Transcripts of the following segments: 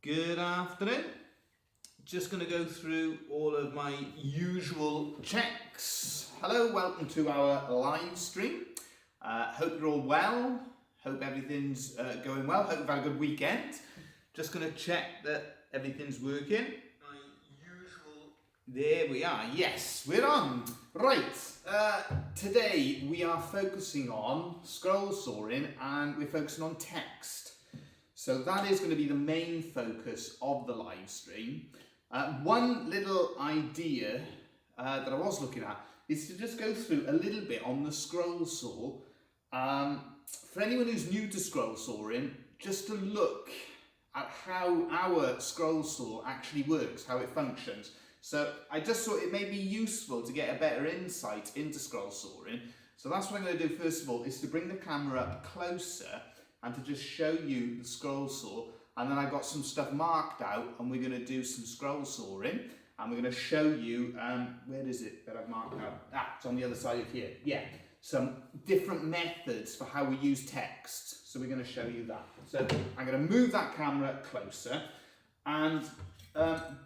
Good afternoon. Just going to go through all of my usual checks. Hello, welcome to our live stream. Hope you're all well. Hope everything's going well. Hope you've had a good weekend. Just going to check that everything's working. My usual. There we are. Yes, we're on. Right. Today we are focusing on scroll sawing and we're focusing on text. So that is going to be the main focus of the live stream. One little idea that I was looking at is to just go through a little bit on the scroll saw. For anyone who's new to scroll sawing, just to look at how our scroll saw actually works, how it functions. So I just thought it may be useful to get a better insight into scroll sawing. So that's what I'm going to do first of all, is to bring the camera up closer and to just show you the scroll saw. And then I've got some stuff marked out and we're going to do some scroll sawing and we're going to show you, where is it that I've marked out? It's on the other side of here. Yeah, some different methods for how we use text. So we're going to show you that. So I'm going to move that camera closer and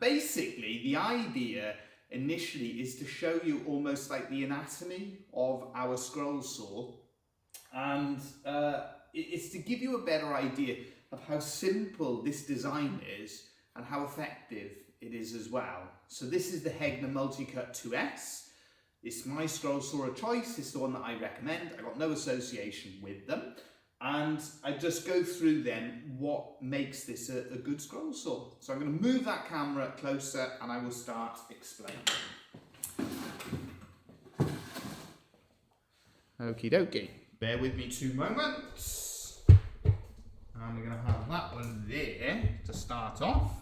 basically the idea initially is to show you almost like the anatomy of our scroll saw, and it's to give you a better idea of how simple this design is and how effective it is as well. So this is the Hegner Multicut 2S. It's my scroll saw of choice. It's the one that I recommend. I've got no association with them. And I just go through then what makes this a good scroll saw. So I'm going to move that camera closer and I will start explaining. Okie dokie. Bear with me 2 moments. And we're going to have that one there to start off.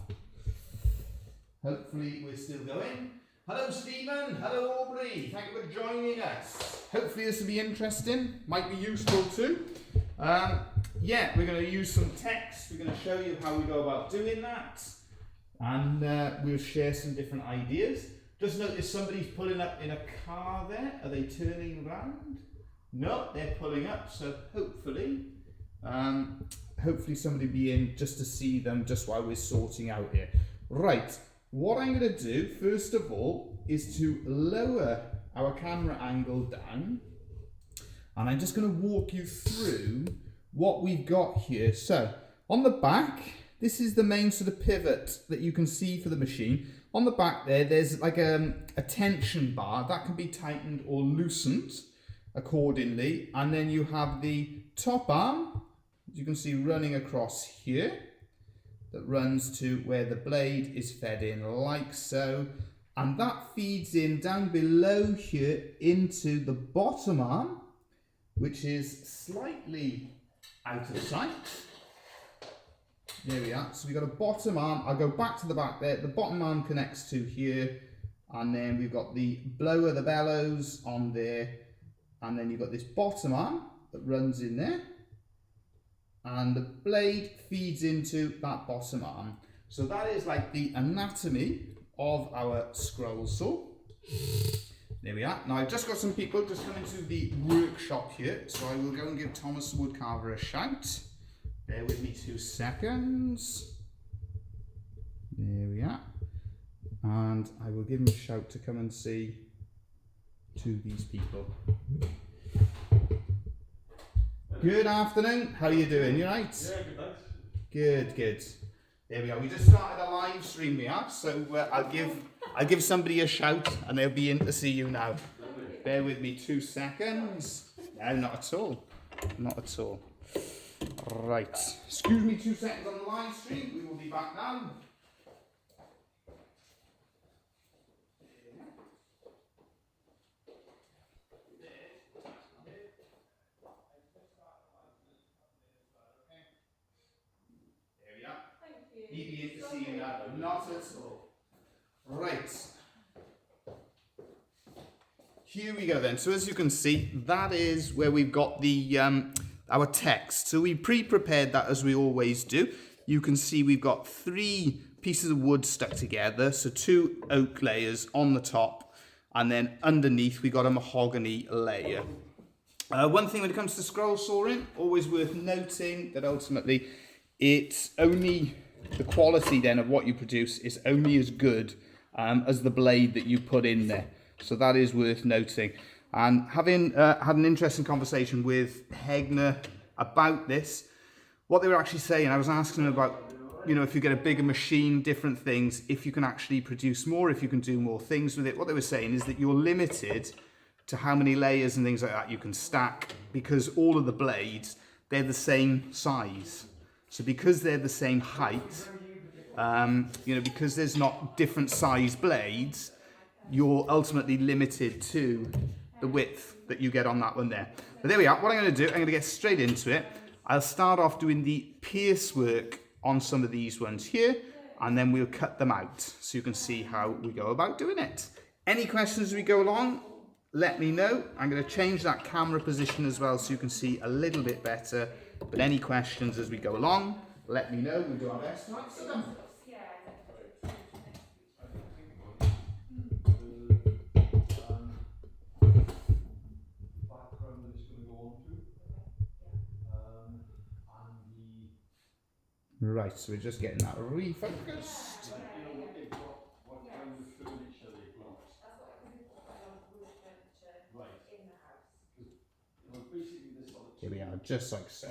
Hopefully we're still going. Hello Stephen, hello Aubrey, thank you for joining us. Hopefully this will be interesting, might be useful too. Yeah, we're going to use some text, we're going to show you how we go about doing that. And we'll share some different ideas. Just notice somebody's pulling up in a car there. Are they turning around? No, they're pulling up, so hopefully somebody will be in just to see them just while we're sorting out here. Right, what I'm going to do first of all is to lower our camera angle down, and I'm just going to walk you through what we've got here. So on the back, this is the main sort of pivot that you can see for the machine. On the back there's like a tension bar that can be tightened or loosened accordingly, and then you have the top arm, as you can see, running across here, that runs to where the blade is fed in like so, and that feeds in down below here into the bottom arm, which is slightly out of sight. There we are. So we've got a bottom arm. I'll go back to the back there. The bottom arm connects to here, and then we've got the blower, the bellows on there, and then you've got this bottom arm that runs in there, and the blade feeds into that bottom arm. So that is like the anatomy of our scroll saw. There we are. Now I've just got some people just coming to the workshop here, so I will go and give Thomas the woodcarver a shout. Bear with me 2 seconds. There we are. And I will give him a shout to come and see to these people. Good afternoon. How are you doing? You right? Yeah, good, thanks. Good, good. There we are. We just started a live stream we have, so I'll give somebody a shout and they'll be in to see you now. Bear with me 2 seconds. No, not at all. Not at all. Right. Excuse me 2 seconds on the live stream. We will be back now. He'd be in to see you now. Not at all. Right. Here we go then. So as you can see, that is where we've got the our text. So we pre-prepared that as we always do. You can see we've got 3 pieces of wood stuck together. So 2 oak layers on the top, and then underneath we got a mahogany layer. One thing when it comes to scroll sawing, always worth noting that ultimately it's only the quality then of what you produce is only as good as the blade that you put in there. So that is worth noting. And having had an interesting conversation with Hegner about this, what they were actually saying, I was asking them about, you know, if you get a bigger machine, different things, if you can actually produce more, if you can do more things with it. What they were saying is that you're limited to how many layers and things like that you can stack, because all of the blades, they're the same size. So because they're the same height, you know, because there's not different size blades, you're ultimately limited to the width that you get on that one there. But there we are. What I'm going to do, I'm going to get straight into it. I'll start off doing the pierce work on some of these ones here, and then we'll cut them out so you can see how we go about doing it. Any questions as we go along, let me know. I'm going to change that camera position as well so you can see a little bit better. But any questions as we go along, let me know. We'll do our best to answer them. Right, so we're just getting that refocused. Here we are, just like so.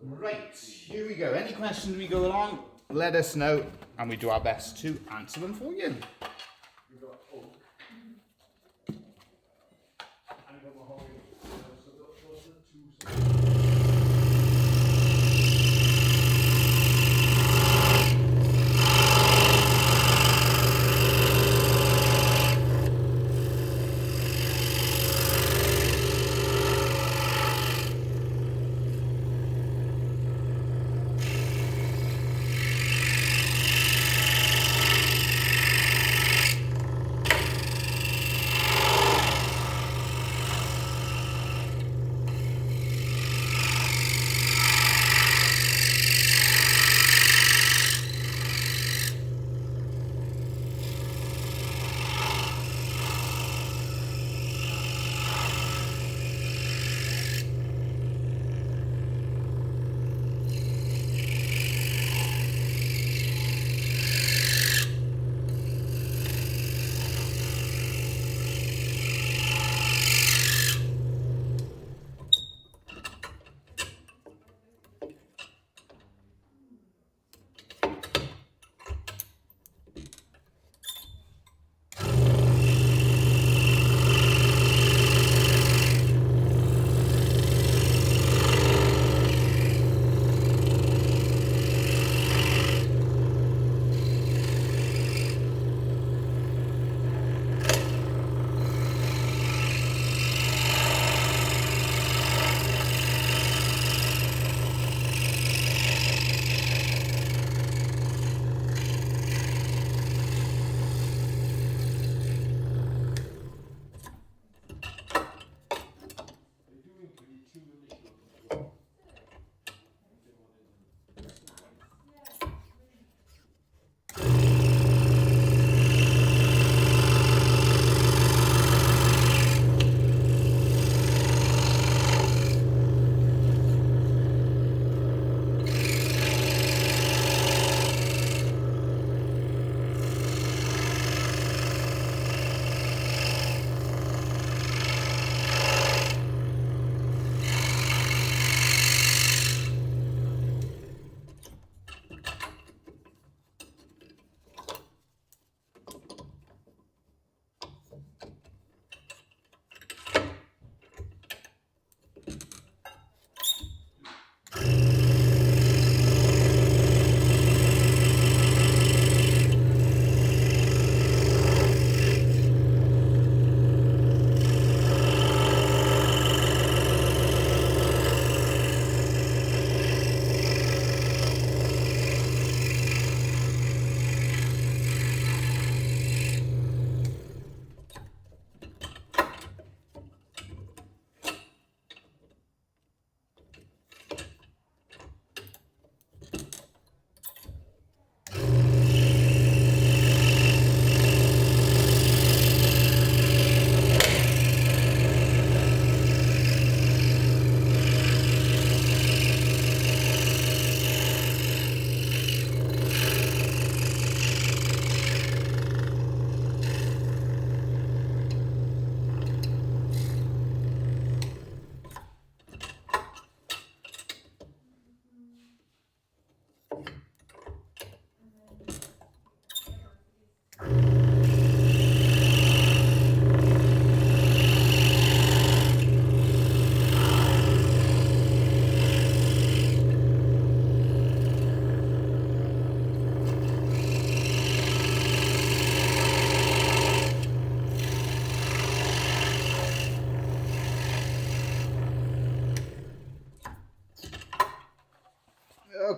Right, here we go. Any questions as we go along, let us know, and we do our best to answer them for you.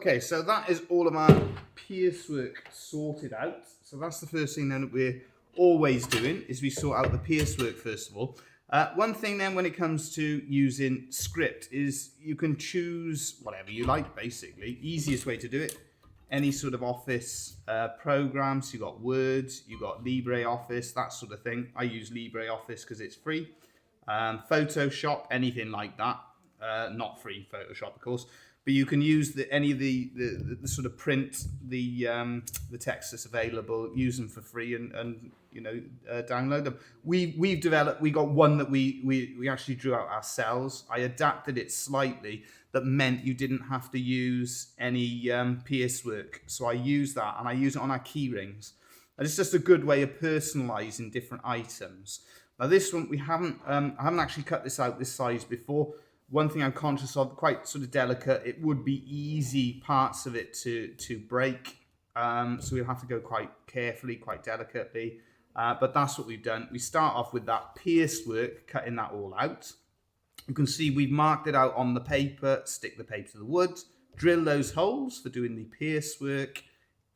Okay, so that is all of our piercework sorted out. So that's the first thing then that we're always doing, is we sort out the piercework first of all. One thing then when it comes to using script is you can choose whatever you like, basically. Easiest way to do it, any sort of office programs. You got Word, you got LibreOffice, that sort of thing. I use LibreOffice because it's free. Photoshop, anything like that. Not free, Photoshop, of course. But you can use any of the sort of print, the text that's available, use them for free and you know, download them. We got one that we actually drew out ourselves. I adapted it slightly. That meant you didn't have to use any piercework. So I use that, and I use it on our key rings. And it's just a good way of personalising different items. Now this one, I haven't actually cut this out this size before. One thing I'm conscious of, quite sort of delicate, it would be easy parts of it to break. So we'll have to go quite carefully, quite delicately. But that's what we've done. We start off with that pierce work, cutting that all out. You can see we've marked it out on the paper, stick the paper to the wood, drill those holes for doing the pierce work,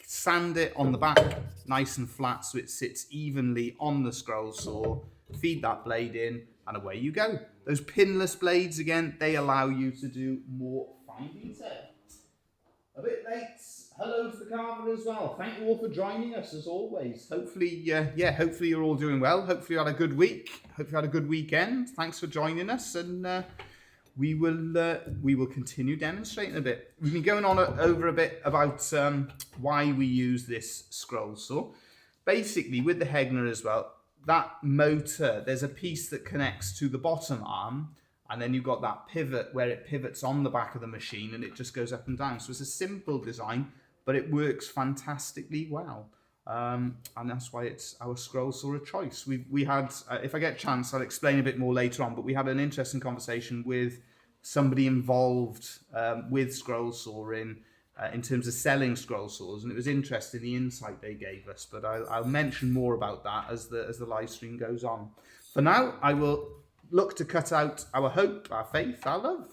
sand it on the back, nice and flat so it sits evenly on the scroll saw, feed that blade in, and away you go. Those pinless blades, again, they allow you to do more fine detail. A bit late. Hello to the carver as well. Thank you all for joining us as always. Hopefully, hopefully you're all doing well. Hopefully you had a good week. Hopefully you had a good weekend. Thanks for joining us, and we will continue demonstrating a bit. We've been going on over a bit about why we use this scroll saw. Basically, with the Hegner as well, that motor, there's a piece that connects to the bottom arm, and then you've got that pivot where it pivots on the back of the machine and it just goes up and down. So it's a simple design, but it works fantastically well. And that's why it's our scroll saw of choice. We had, if I get a chance, I'll explain a bit more later on, but we had an interesting conversation with somebody involved with scroll sawing in terms of selling scroll saws, and it was interesting the insight they gave us, but I'll mention more about that as the live stream goes on. For now, I will look to cut out our hope, our faith, our love.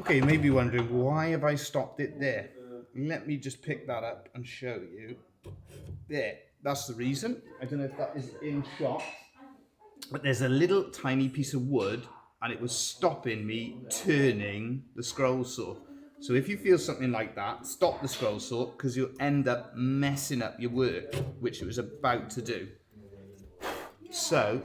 Okay, you may be wondering, why have I stopped it there? Let me just pick that up and show you. There, that's the reason. I don't know if that is in shot, but there's a little tiny piece of wood and it was stopping me turning the scroll saw. So if you feel something like that, stop the scroll saw, because you'll end up messing up your work, which it was about to do. So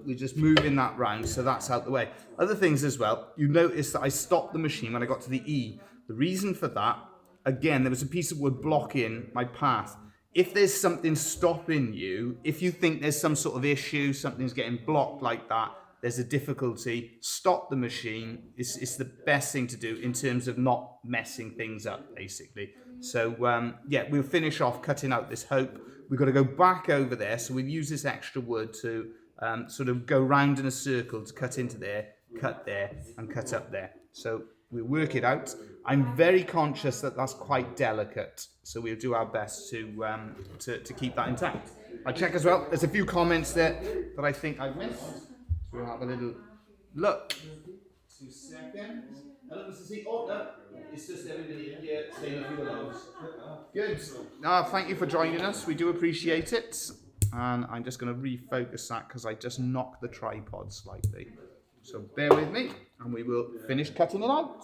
we're just moving that round, so that's out the way. Other things as well, you notice that I stopped the machine when I got to the E. The reason for that, again, there was a piece of wood blocking my path. If there's something stopping you, if you think there's some sort of issue, something's getting blocked like that, there's a difficulty, stop the machine. It's the best thing to do in terms of not messing things up, basically. So, yeah, we'll finish off cutting out this hope. We've got to go back over there, so we've used this extra wood to sort of go round in a circle to cut into there, cut there, and cut up there. So we'll work it out. I'm very conscious that that's quite delicate, so we'll do our best to keep that intact. I'll check as well. There's a few comments there that I think I've missed. So we'll have a little look. 2 seconds. Hello, Mr. C. Oh, no. It's just everybody here saying a few hellos. Good. Thank you for joining us. We do appreciate it. And I'm just going to refocus that because I just knocked the tripod slightly. So bear with me and we will finish cutting it out.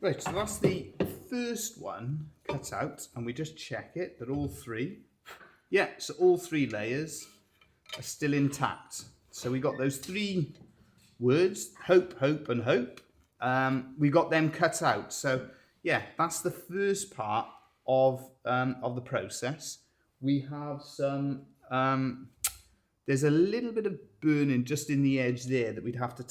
Right, so that's the first one cut out, and we just check it that all three, yeah, so all three layers are still intact. So we got those three words, hope, hope, and hope. We got them cut out. So yeah, that's the first part of the process. We have some, there's a little bit of burning just in the edge there that we'd have to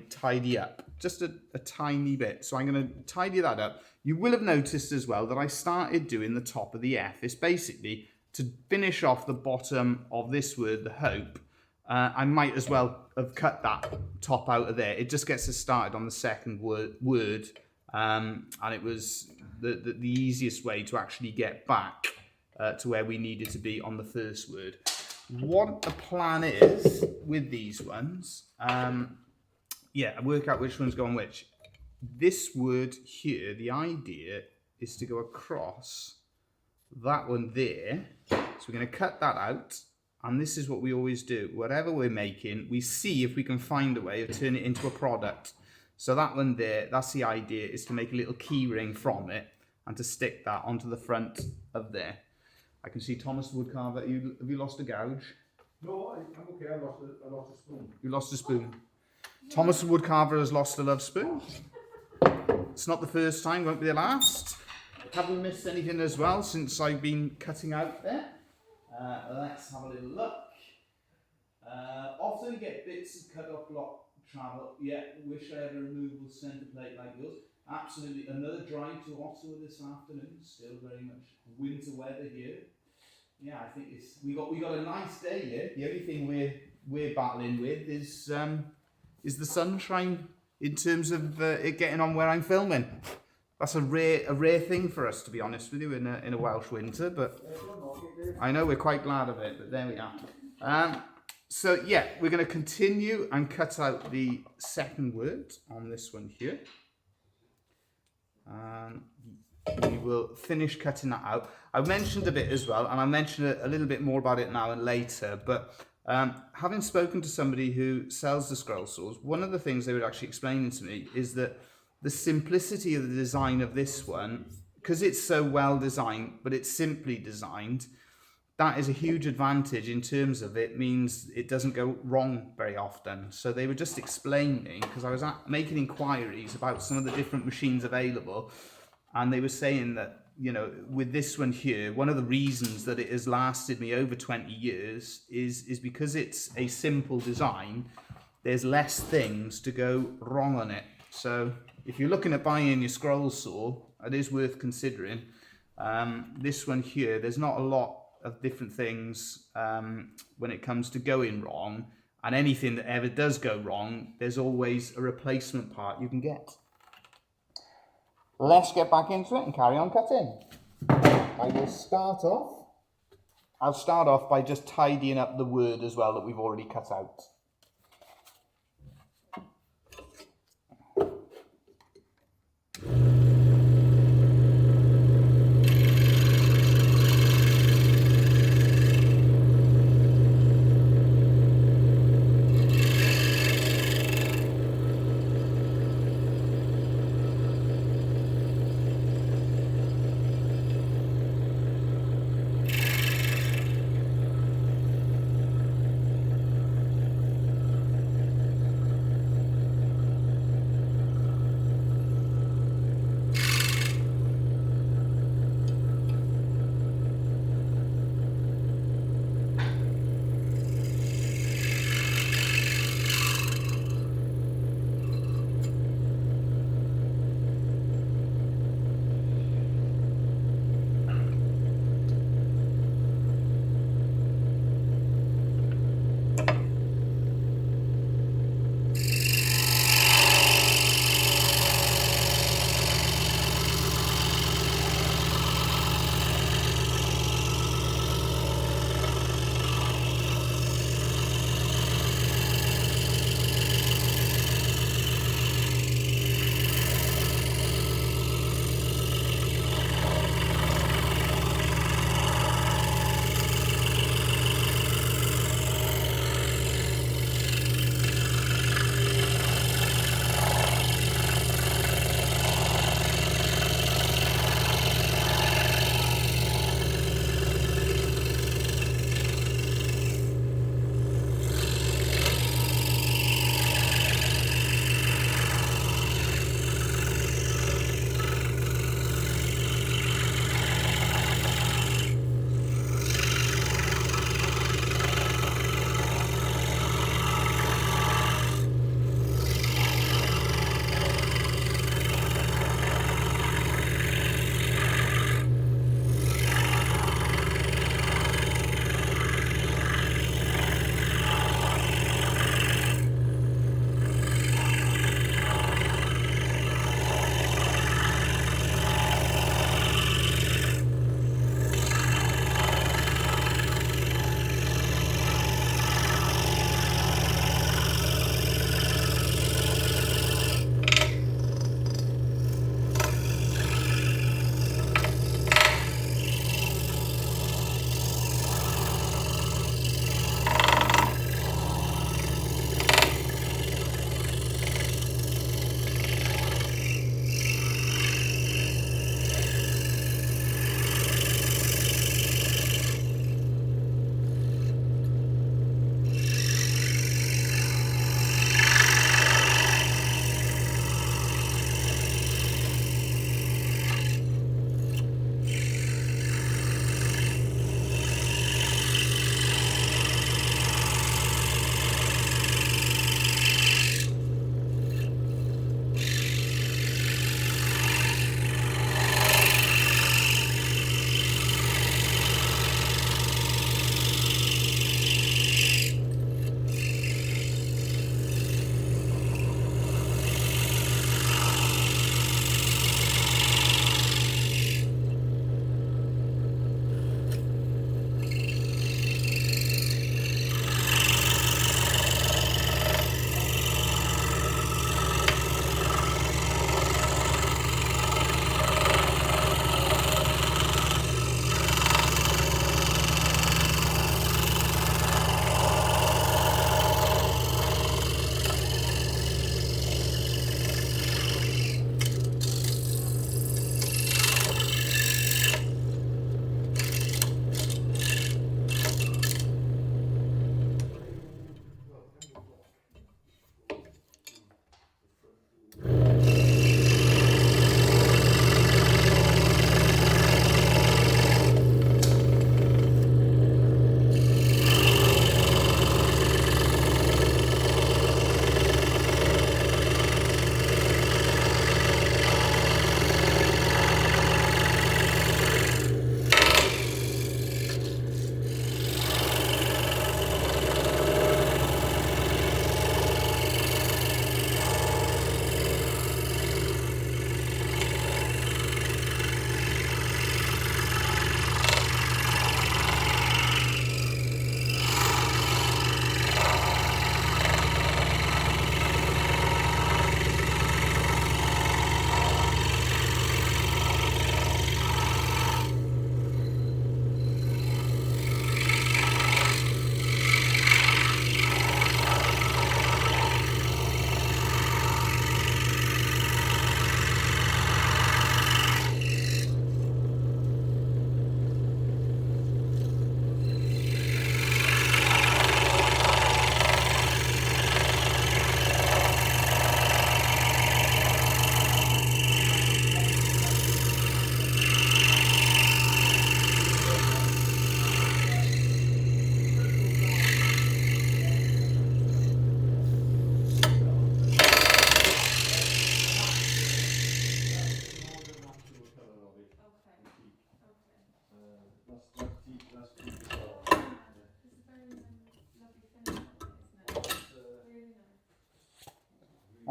tidy up, just a tiny bit. So I'm going to tidy that up. You will have noticed as well that I started doing the top of the F. It's basically to finish off the bottom of this word, the hope. I might as well have cut that top out of there. It just gets us started on the second word, and it was the easiest way to actually get back to where we needed to be on the first word. What the plan is with these ones, yeah, work out which one's going which. This word here, the idea is to go across that one there. So we're going to cut that out, and this is what we always do. Whatever we're making, we see if we can find a way of turning it into a product. So that one there, that's the idea, is to make a little key ring from it and to stick that onto the front of there. I can see Thomas the Woodcarver. Have you lost a gouge? No, I'm okay. I lost a spoon. You lost a spoon. Thomas the Woodcarver has lost a love spoon. It's not the first time, won't be the last. Have we missed anything as well since I've been cutting out there? Let's have a little look. Often get bits of cut off block travel. Yeah, wish I had a removable centre plate like yours. Absolutely. Another drive to Ottawa this afternoon. Still very much winter weather here. Yeah, I think we got a nice day here. The only thing we're battling with is the sunshine in terms of it getting on where I'm filming. That's a rare thing for us, to be honest with you, in a Welsh winter. But I know we're quite glad of it. But there we are. So yeah, we're going to continue and cut out the second word on this one here. We will finish cutting that out. I mentioned a bit as well, and I mentioned a little bit more about it now and later, but having spoken to somebody who sells the scroll saws, one of the things they were actually explaining to me is that the simplicity of the design of this one, because it's so well designed, but it's simply designed, that is a huge advantage in terms of it means it doesn't go wrong very often. So they were just explaining, because I was making inquiries about some of the different machines available, and they were saying that, you know, with this one here, one of the reasons that it has lasted me over 20 years is because it's a simple design. There's less things to go wrong on it. So if you're looking at buying your scroll saw, it is worth considering. This one here, there's not a lot of different things when it comes to going wrong, and anything that ever does go wrong, there's always a replacement part you can get. Let's get back into it and carry on cutting. I'll start off by just tidying up the word as well that we've already cut out.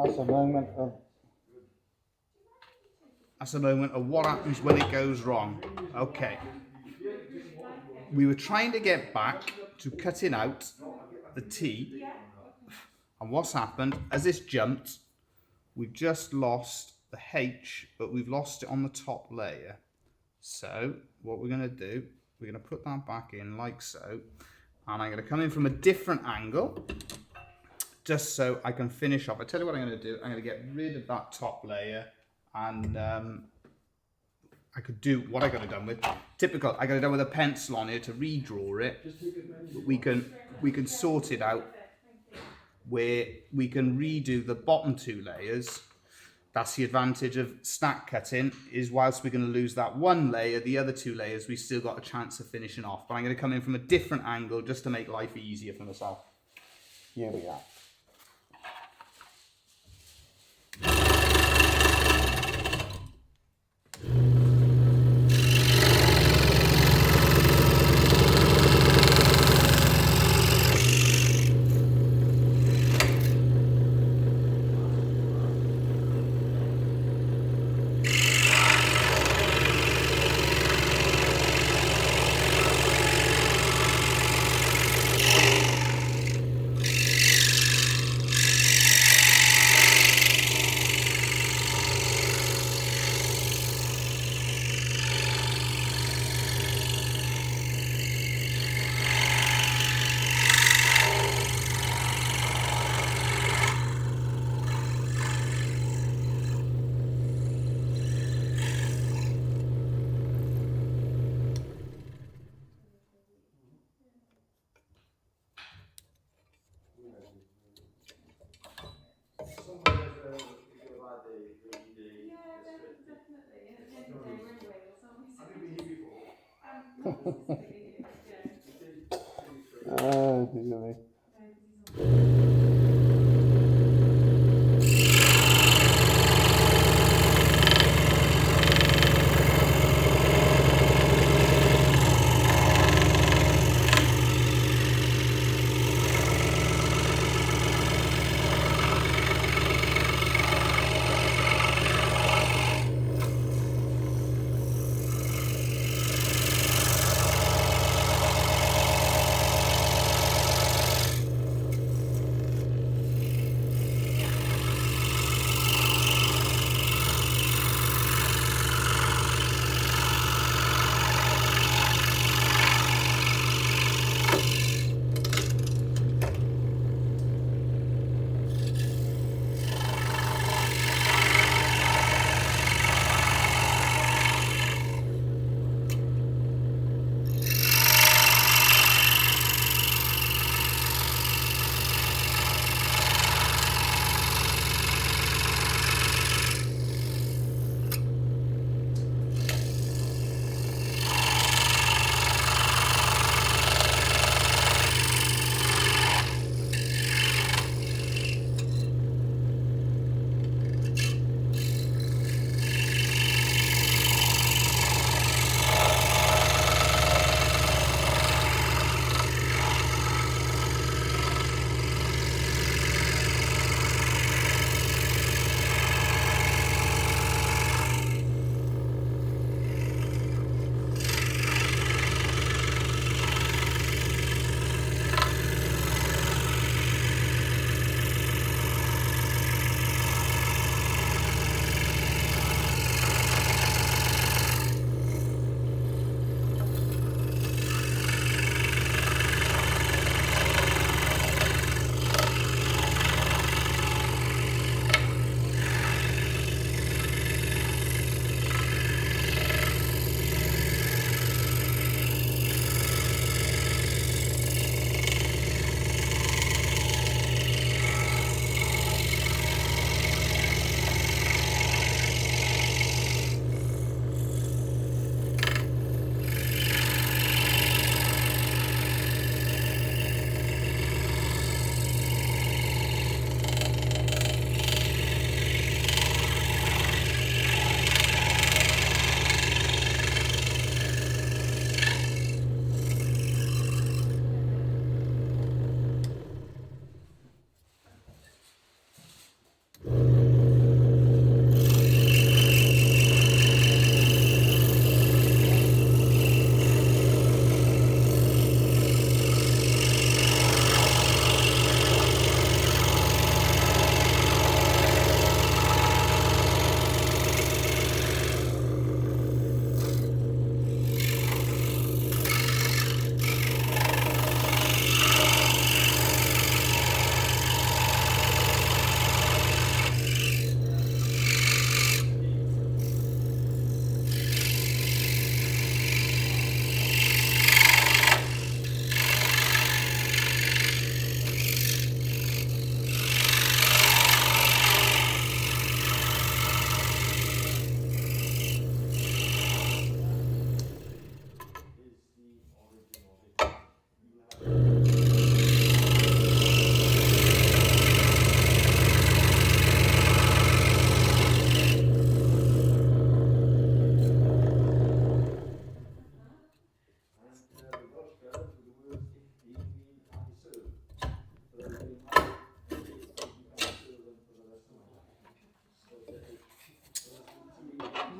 That's a moment of what happens when it goes wrong. Okay. We were trying to get back to cutting out the T, and what's happened, as this jumped, we've just lost the H, but we've lost it on the top layer. So what we're going to do, we're going to put that back in like so, and I'm going to come in from a different angle, just so I can finish off. I tell you what I'm going to do, I'm going to get rid of that top layer, and I could do what I could have done with typical. I could have done with a pencil on here to redraw it. But we can sort it out where we can redo the bottom two layers. That's the advantage of stack cutting, is whilst we're going to lose that one layer, the other two layers we still got a chance of finishing off. But I'm going to come in from a different angle just to make life easier for myself. Here we are.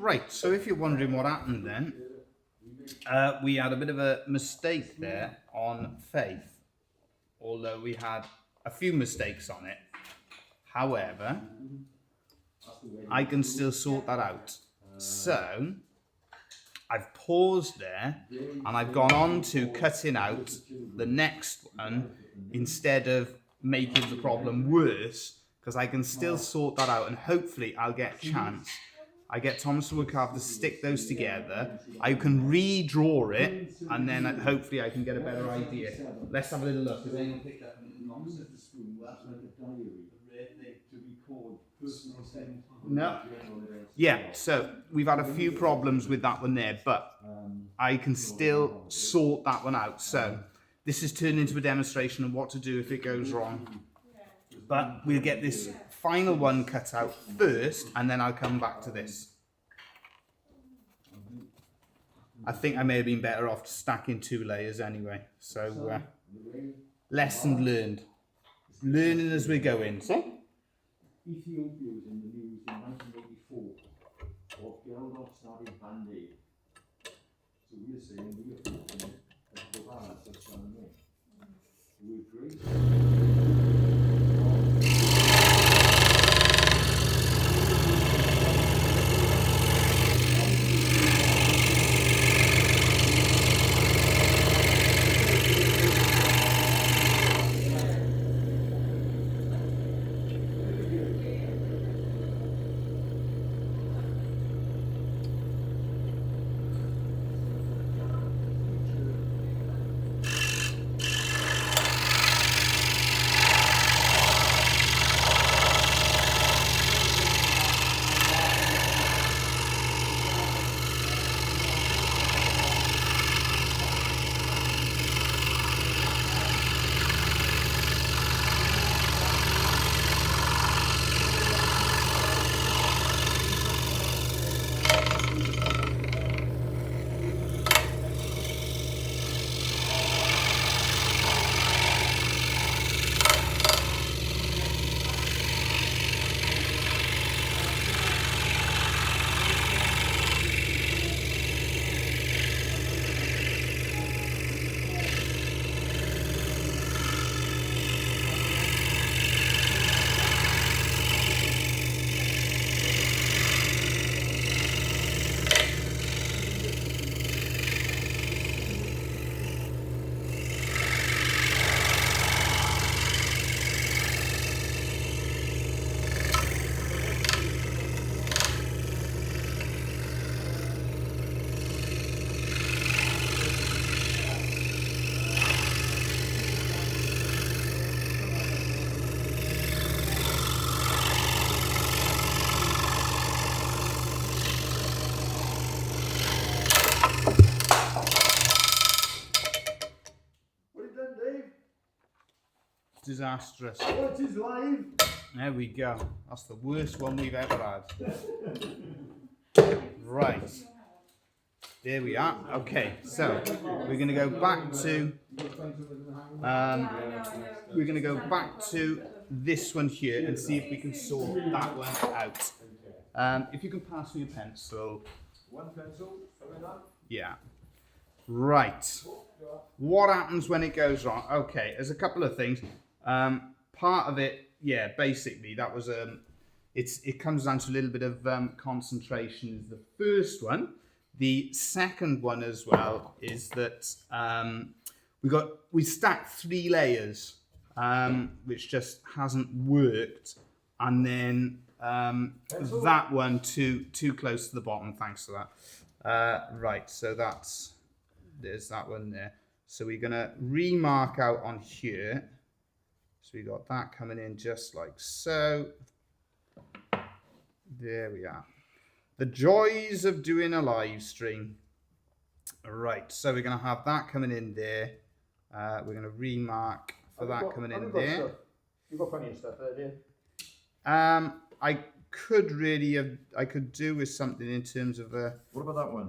Right, so if you're wondering what happened then, we had a bit of a mistake there on Faith, although we had a few mistakes on it. However, I can still sort that out. So I've paused there and I've gone on to cutting out the next one instead of making the problem worse, because I can still sort that out and hopefully I'll get a chance. I get Thomas Woodcraft to stick those together. I can redraw it and then hopefully I can get a better idea. Let's have a little look. Has anyone picked up nonsense? No. Yeah, so we've had a few problems with that one there, but I can still sort that one out. So this has turned into a demonstration of what to do if it goes wrong. But we'll get this final one cut out first, and then I'll come back to this. I think I may have been better off stacking 2 layers anyway. So lesson learned. Learning as we're going. So? Ethiopia was in the news in 1984 of Geraldov starting Band-Aid. So we are saying we are fortunate that Bohara such done there. We're great. Disastrous. Oh, it is live! There we go. That's the worst one we've ever had. Right. There we are. Okay, so we're going to go back to this one here and see if we can sort that one out. If you can pass me a pencil. One pencil, yeah. Right. What happens when it goes wrong? Okay, there's a couple of things. Part of it, yeah, basically that was it comes down to a little bit of concentration is the first one. The second one as well is that we stacked 3 layers, which just hasn't worked, and then that one too close to the bottom. Thanks for that. Right, so there's that one there. So we're gonna remark out on here. So we got that coming in just like so. There we are. The joys of doing a live stream. Right, so we're going to have that coming in there. We're going to remark for that coming in there. You've got plenty of stuff there, do you? I could really have, I could do with something in terms of a... What about that one?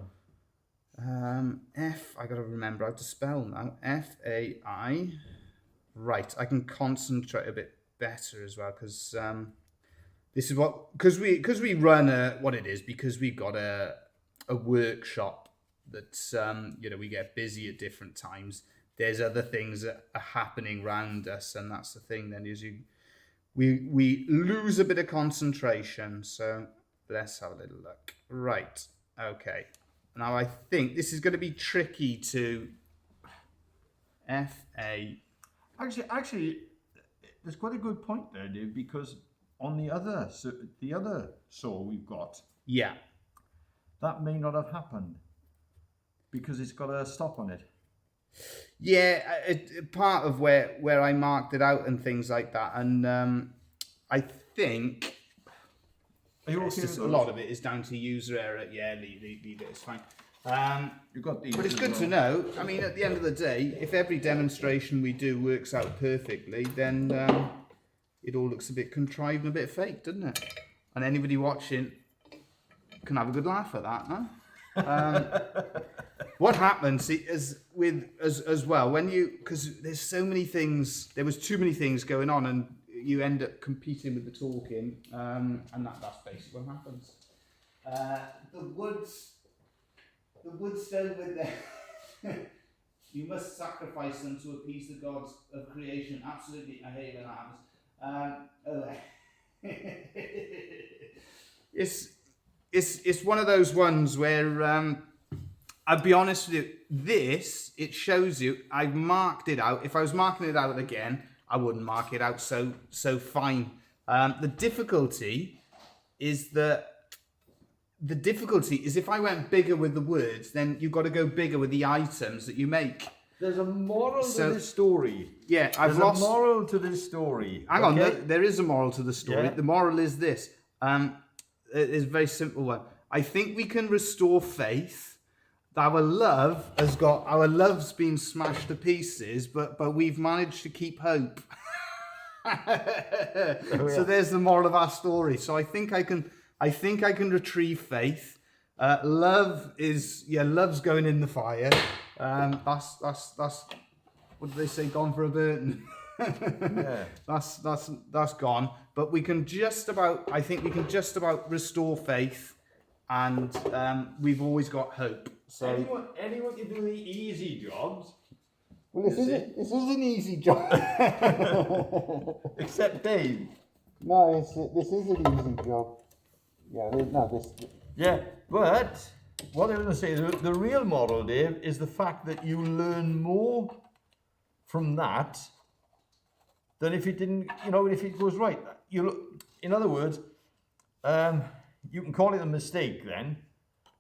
I got to remember how to spell now. F-A-I. Right, I can concentrate a bit better as well because this is what, because we run what it is, because we've got a workshop that's we get busy at different times. There's other things that are happening around us, and that's the thing. Then is we lose a bit of concentration. So let's have a little look. Right. Okay. Now I think this is going to be tricky to FA. Actually, there's quite a good point there, Dave, because on the other saw we've got, Yeah. that may not have happened because it's got a stop on it. Yeah, part of where I marked it out and things like that, and I think it's just a lot of it is down to user error. Yeah, leave it. It's fine. You've got these, but it's good to know. I mean, at the end of the day, if every demonstration we do works out perfectly, then it all looks a bit contrived and a bit fake, doesn't it? And anybody watching can have a good laugh at that, huh? What happens is as well when because there's so many things, there was too many things going on, and you end up competing with the talking, and that's basically what happens. The wood stone with the you must sacrifice them to appease the gods of creation. Absolutely, I hate when that happens. It's one of those ones where I'll be honest with you, it shows you, I've marked it out. If I was marking it out again, I wouldn't mark it out so fine. The difficulty is if I went bigger with the words, then you've got to go bigger with the items that you make. There's a moral to this story. Yeah, There's a moral to this story. Hang on, there is a moral to the story. Yeah. The moral is this. It's a very simple one. I think we can restore faith. Our love's been smashed to pieces, but we've managed to keep hope. So there's the moral of our story. So I think I can retrieve faith. Love's going in the fire. That's what do they say? Gone for a burden. Yeah. That's gone. But we can just about restore faith, and we've always got hope. So anyone can do the easy jobs. well, this is an easy job. Except Dave. No, this is an easy job. Yeah, but what I was going to say, the real model, Dave, is the fact that you learn more from that than if it didn't, if it goes right. In other words, you can call it a mistake then,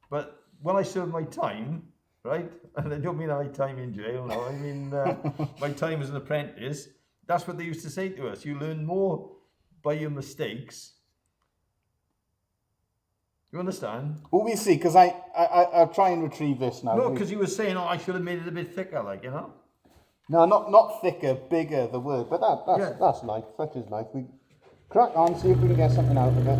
but when I serve my time, right, and I don't mean my time in jail, no, I mean my time as an apprentice, that's what they used to say to us. You learn more by your mistakes. You understand? Well, we see, because I'll try and retrieve this now. No, because you were saying, I should have made it a bit thicker, No, not thicker, bigger, the word, but that's life, such is life. We crack on, see if we can get something out of it.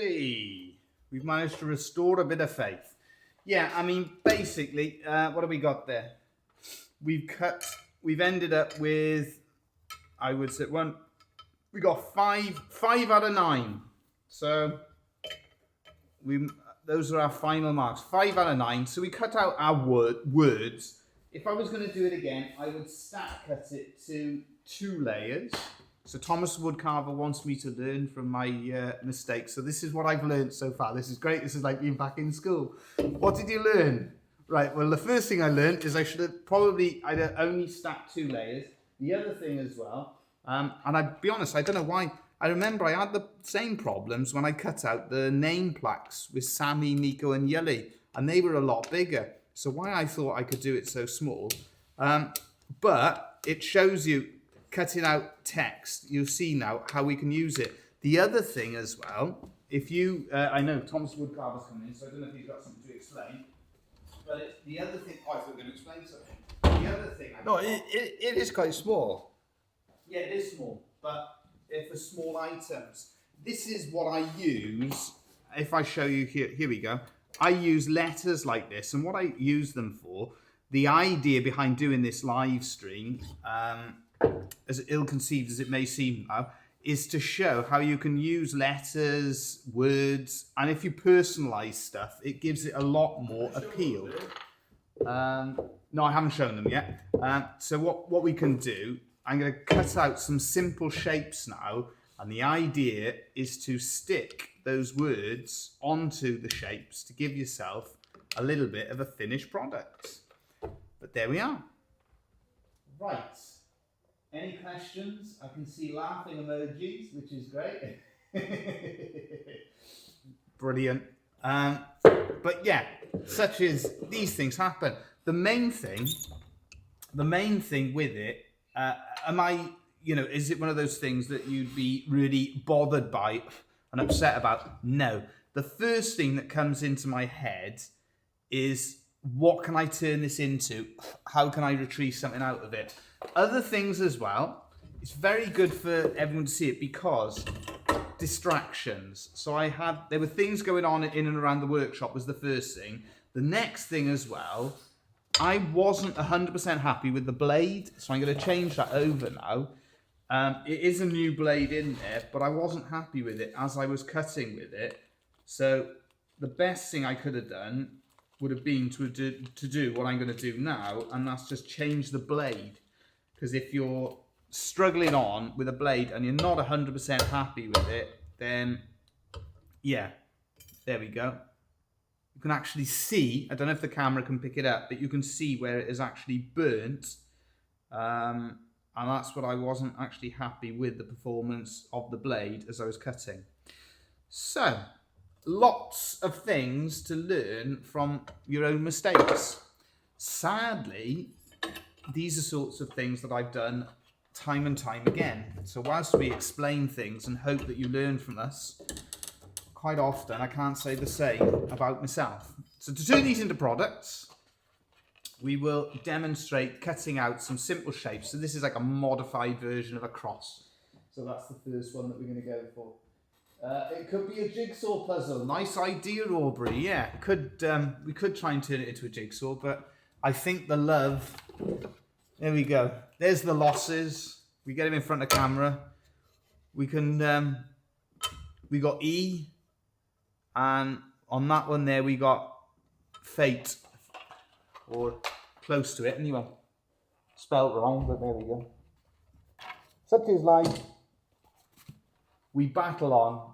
Hey, we've managed to restore a bit of faith. Yeah, I mean, basically, what have we got there? We've ended up with, I would say, we got five out of 9. So those are our final marks, 5 out of 9. So we cut out our words. If I was going to do it again, I would stack cut it to 2 layers. So Thomas Woodcarver wants me to learn from my mistakes. So this is what I've learned so far. This is great. This is like being back in school. What did you learn? Right, well, the first thing I learned is I'd only stacked 2 layers. The other thing as well, and I'll be honest, I don't know why. I remember I had the same problems when I cut out the name plaques with Sammy, Nico and Yuli, and they were a lot bigger. So why I thought I could do it so small, but it shows you cutting out text. You'll see now how we can use it. The other thing as well, if you, I know Thomas Woodcarver's coming in, so I don't know if he's got something to explain, but the other thing, I thought we were going to explain something. The other thing, it is quite small. Yeah, it is small, but for small items. This is what I use. If I show you here we go. I use letters like this, and what I use them for, the idea behind doing this live stream, as ill-conceived as it may seem now, is to show how you can use letters, words, and if you personalize stuff, it gives it a lot more appeal. No, I haven't shown them yet. So what we can do, I'm going to cut out some simple shapes now, and the idea is to stick those words onto the shapes to give yourself a little bit of a finished product. But there we are. Right. Any questions? I can see laughing emojis, which is great. Brilliant. But yeah, such as these things happen. The main thing with it, is it one of those things that you'd be really bothered by and upset about? No. The first thing that comes into my head is, what can I turn this into? How can I retrieve something out of it? Other things as well, it's very good for everyone to see it because distractions. So there were things going on in and around the workshop was the first thing. The next thing as well, I wasn't 100% happy with the blade, so I'm going to change that over now. It is a new blade in there, but I wasn't happy with it as I was cutting with it. So the best thing I could have done would have been to do what I'm going to do now, and that's just change the blade. Because if you're struggling on with a blade and you're not 100% happy with it, then yeah, there we go. You can actually see, I don't know if the camera can pick it up, but you can see where it is actually burnt. And that's what I wasn't actually happy with, the performance of the blade as I was cutting. So, lots of things to learn from your own mistakes. Sadly, these are sorts of things that I've done time and time again. So whilst we explain things and hope that you learn from us, quite often I can't say the same about myself. So to turn these into products, we will demonstrate cutting out some simple shapes. So this is like a modified version of a cross. So that's the first one that we're going to go for. It could be a jigsaw puzzle. Nice idea, Aubrey. Yeah, we could try and turn it into a jigsaw, but I think the love... There we go. There's the losses. We get him in front of camera. We can... we got E. And on that one there, we got fate. Or close to it, anyway. Spelled wrong, but there we go. Such is life. We battle on.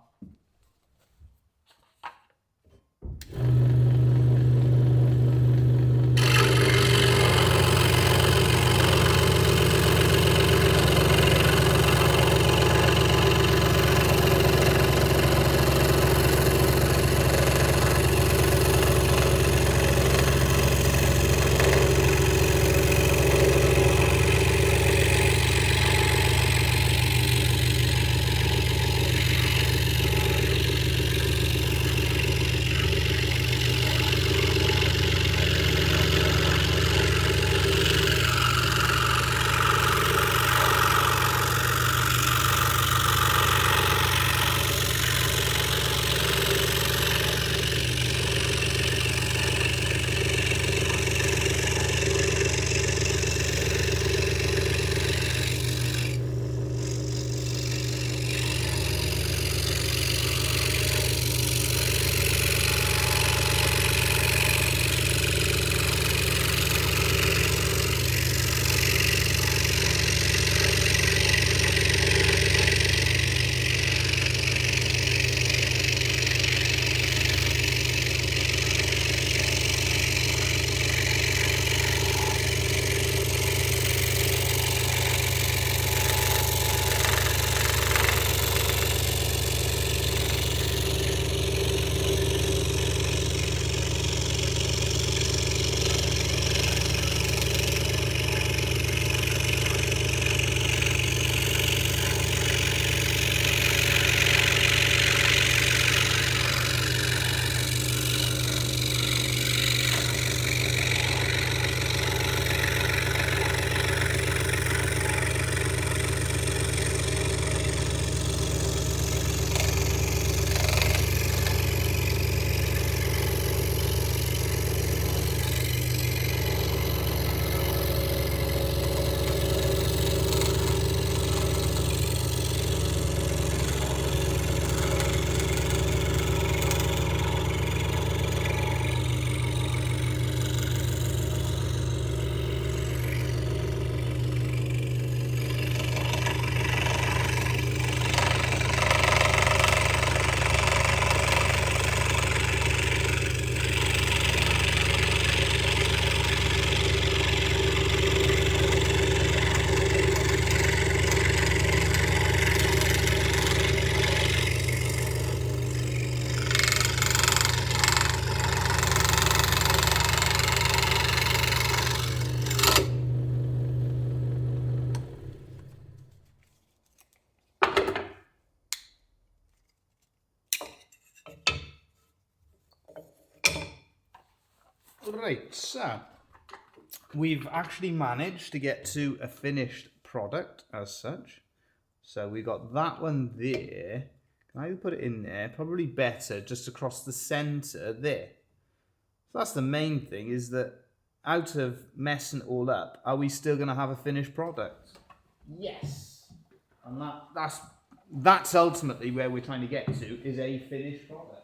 Right, so we've actually managed to get to a finished product as such. So we got that one there. Can I put it in there? Probably better just across the center there. So that's the main thing, is that out of messing it all up, are we still going to have a finished product? Yes. And that's ultimately where we're trying to get to, is a finished product.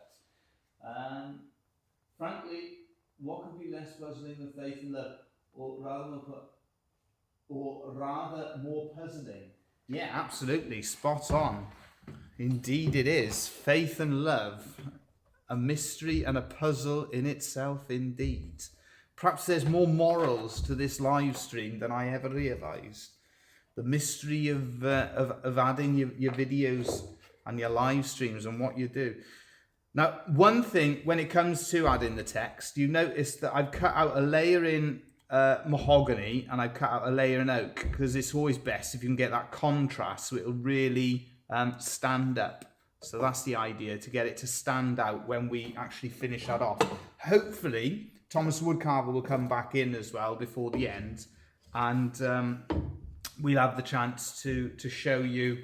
Frankly, what could be less puzzling than faith and love? Or rather more puzzling? Yeah, absolutely. Spot on. Indeed it is. Faith and love. A mystery and a puzzle in itself indeed. Perhaps there's more morals to this live stream than I ever realised. The mystery of adding your videos and your live streams and what you do. Now, one thing, when it comes to adding the text, you notice that I've cut out a layer in mahogany and I've cut out a layer in oak, because it's always best if you can get that contrast so it'll really stand up. So that's the idea, to get it to stand out when we actually finish that off. Hopefully, Thomas Woodcarver will come back in as well before the end, and we'll have the chance to show you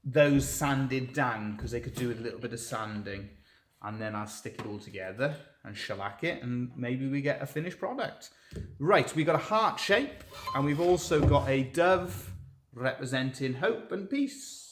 those sanded down, because they could do with a little bit of sanding, and then I'll stick it all together and shellac it, and maybe we get a finished product. Right, we've got a heart shape, and we've also got a dove representing hope and peace.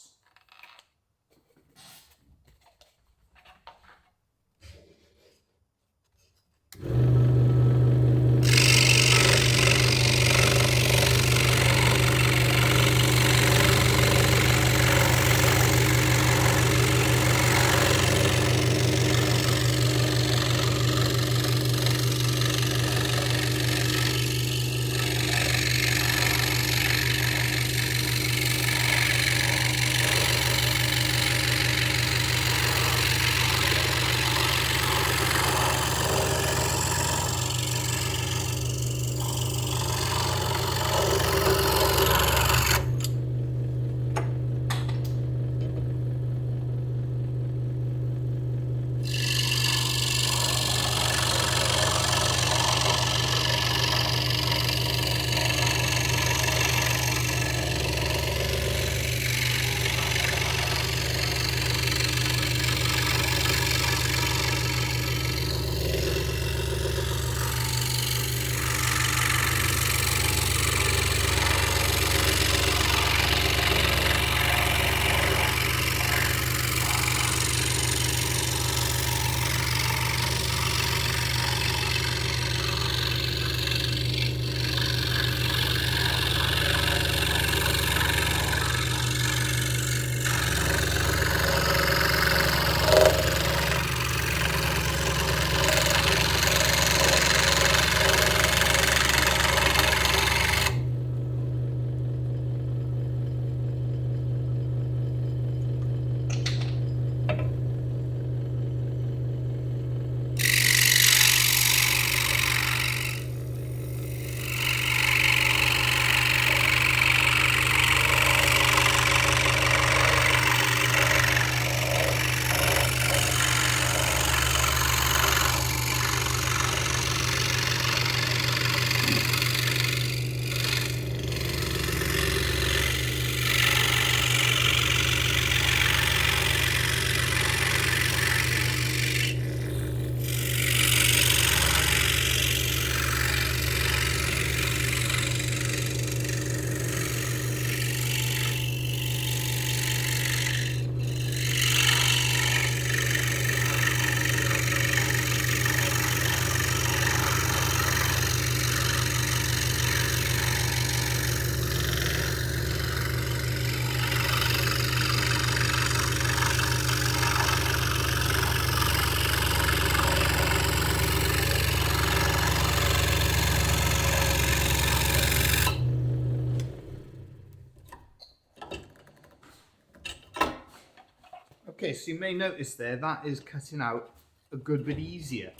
Okay, so you may notice there, that is cutting out a good bit easier.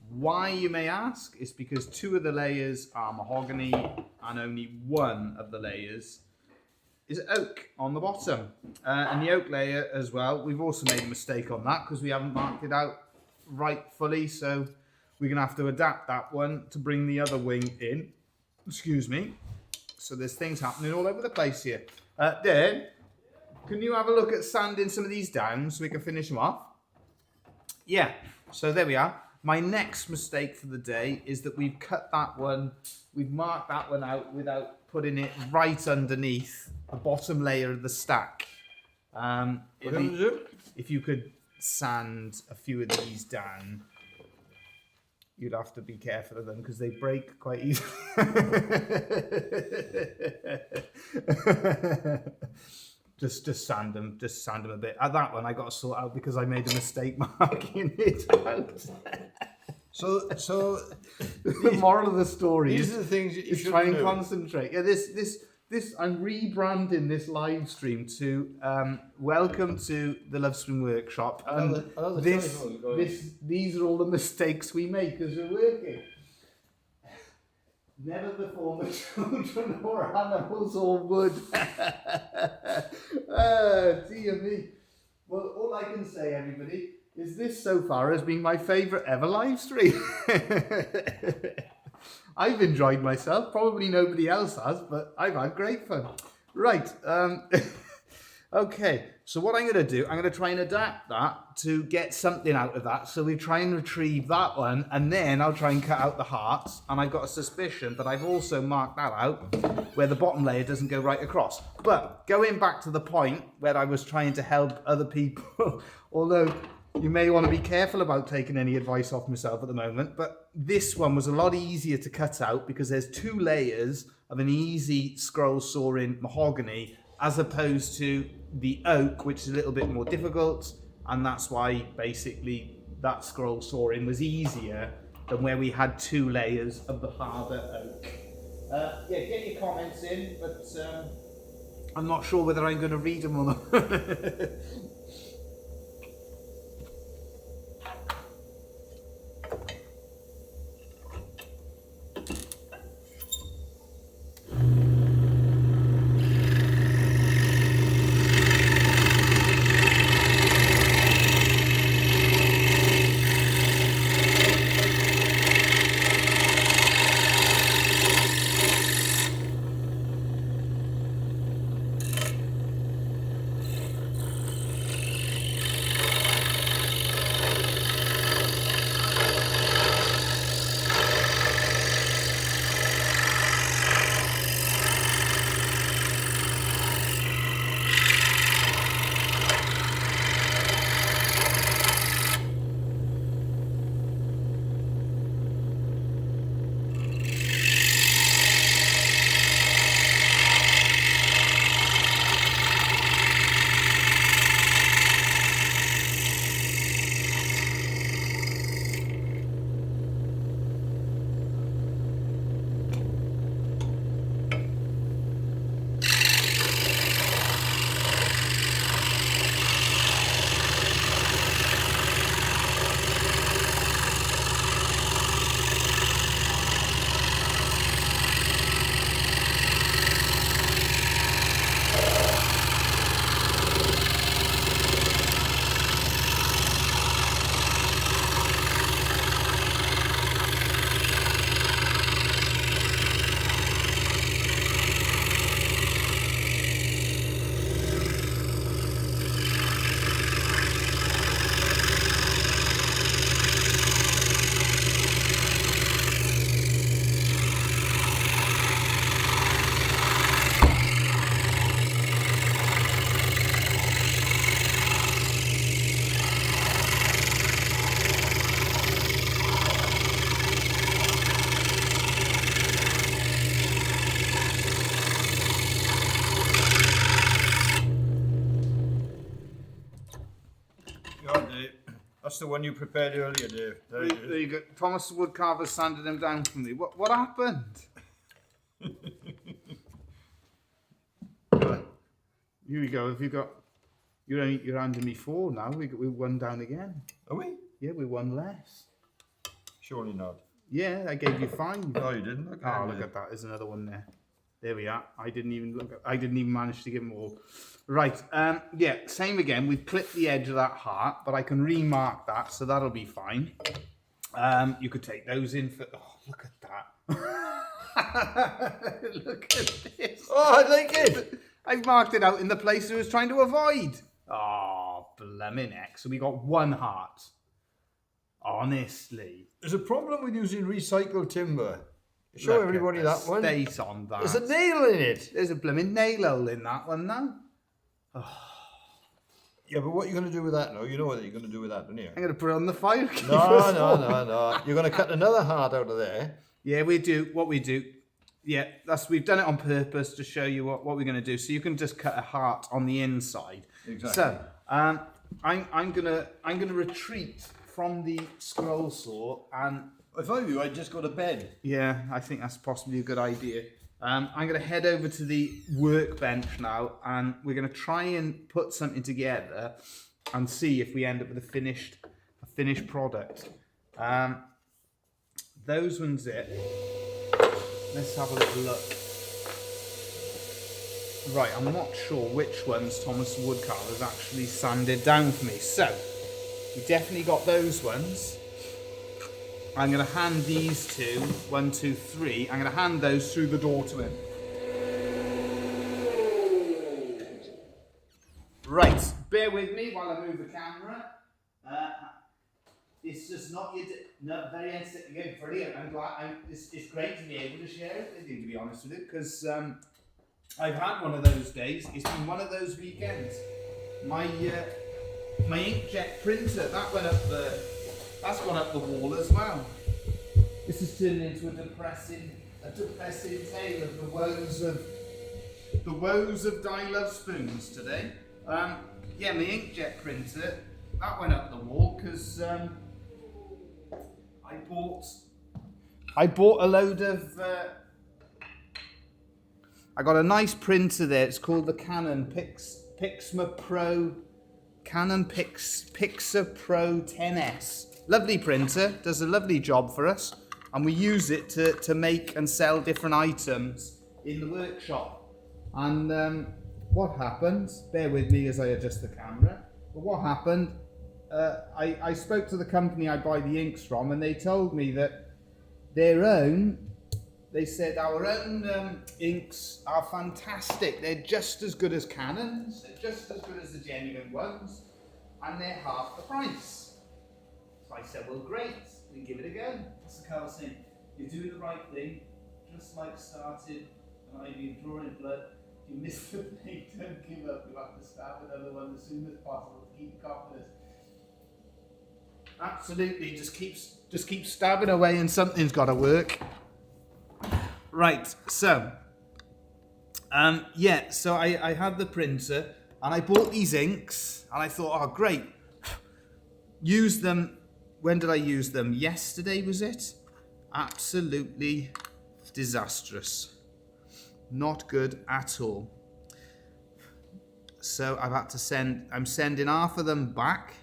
Why, you may ask? It's because 2 of the layers are mahogany and only 1 of the layers is oak on the bottom. And the oak layer as well, we've also made a mistake on that because we haven't marked it out right fully. So we're gonna have to adapt that one to bring the other wing in. Excuse me. So there's things happening all over the place here. Dan, can you have a look at sanding some of these down so we can finish them off? Yeah, so there we are. My next mistake for the day is that we've cut that one, we've marked that one out without putting it right underneath the bottom layer of the stack. If you could sand a few of these down, you'd have to be careful of them because they break quite easily. just sand them a bit. That one I got to sort out because I made a mistake marking it out. So The moral of the story these are the things that you is should try and do. concentrate. Yeah, this I'm rebranding this live stream to welcome to the Lovespoon Workshop. And these are all the mistakes we make as we're working. Never before the children or animals or wood. Dear me. Well, all I can say, everybody, is this so far has been my favourite ever live stream. I've enjoyed myself. Probably nobody else has, but I've had great fun. Right. Okay. So what I'm going to do, I'm going to try and adapt that to get something out of that. So we try and retrieve that one, and then I'll try and cut out the hearts. And I've got a suspicion that I've also marked that out where the bottom layer doesn't go right across. But going back to the point where I was trying to help other people, although you may want to be careful about taking any advice off myself at the moment, but this one was a lot easier to cut out because there's 2 layers of an easy scroll sawing mahogany as opposed to the oak, which is a little bit more difficult, and that's why basically that scroll sawing was easier than where we had 2 layers of the harder oak. Yeah, get your comments in, but I'm not sure whether I'm going to read them or not. That's the one you prepared earlier, Dave. There it is. There you go. Thomas the Woodcarver sanded them down for me. What happened? Right. Here we go. Have you got? You're handing me 4 now. We're 1 down again. Are we? Yeah, we're 1 less. Surely not. Yeah, I gave you 5. No, you didn't. Okay, Oh, look at that. There's another one there. There we are. I didn't even manage to give them all. Right. Yeah, same again. We've clipped the edge of that heart, but I can remark that, so that'll be fine. You could take those in for. Oh, look at that! Look at this. Oh, I like it. I've marked it out in the place I was trying to avoid. Oh, blimmin' heck. So we got 1 heart. Honestly. There's a problem with using recycled timber. Show Look everybody at the that one. State on that. There's a nail in it. There's a blimmin' nail hole in that one now. Yeah, but what are you going to do with that now? You know what you're going to do with that, don't you? I'm going to put it on the fire. No. You're going to cut another heart out of there. Yeah, we do. What we do. Yeah, we've done it on purpose to show you what we're going to do. So you can just cut a heart on the inside. Exactly. So I'm gonna retreat from the scroll saw, and If I were you, I'd just go to bed. yeah, I think that's possibly a good idea. I'm going to head over to the workbench now, and we're going to try and put something together and see if we end up with a finished product. Those ones it. Let's have a little look. Right, I'm not sure which ones Thomas the Woodcarver has actually sanded down for me. So, we definitely got those ones. I'm going to hand these two, 1, 2, 3. I'm going to hand those through the door to him. Right, bear with me while I move the camera. It's just not very interesting. Brilliant. I'm glad. It's great to be able to share it with you, to be honest with you, because I've had one of those days. It's been one of those weekends. My inkjet printer that's gone up the wall as well. This is turning into a depressing tale of the woes of Die Lovespoons today. Yeah, my inkjet printer that went up the wall because I bought a load of. I got a nice printer there. It's called the Canon Pixma Pro. Canon Pixa Pro 10S. Lovely printer, does a lovely job for us, and we use it to make and sell different items in the workshop. And what happened, bear with me as I adjust the camera, but what happened, I spoke to the company I buy the inks from, and they told me that they said our own inks are fantastic. They're just as good as Canon's, they're just as good as the genuine ones, and they're half the price. So I said, well, great, we give it a go. What's the Carl saying? You're doing the right thing, just like started, and I've been drawing blood. If you miss the thing, don't give up. You have to start another one as soon as possible to keep confidence. Absolutely, just keep stabbing away, and something's got to work. Right, so yeah, so I had the printer and I bought these inks and I thought, oh great, use them. When did I use them? Yesterday, was it? Absolutely disastrous. Not good at all. So I'm sending half of them back.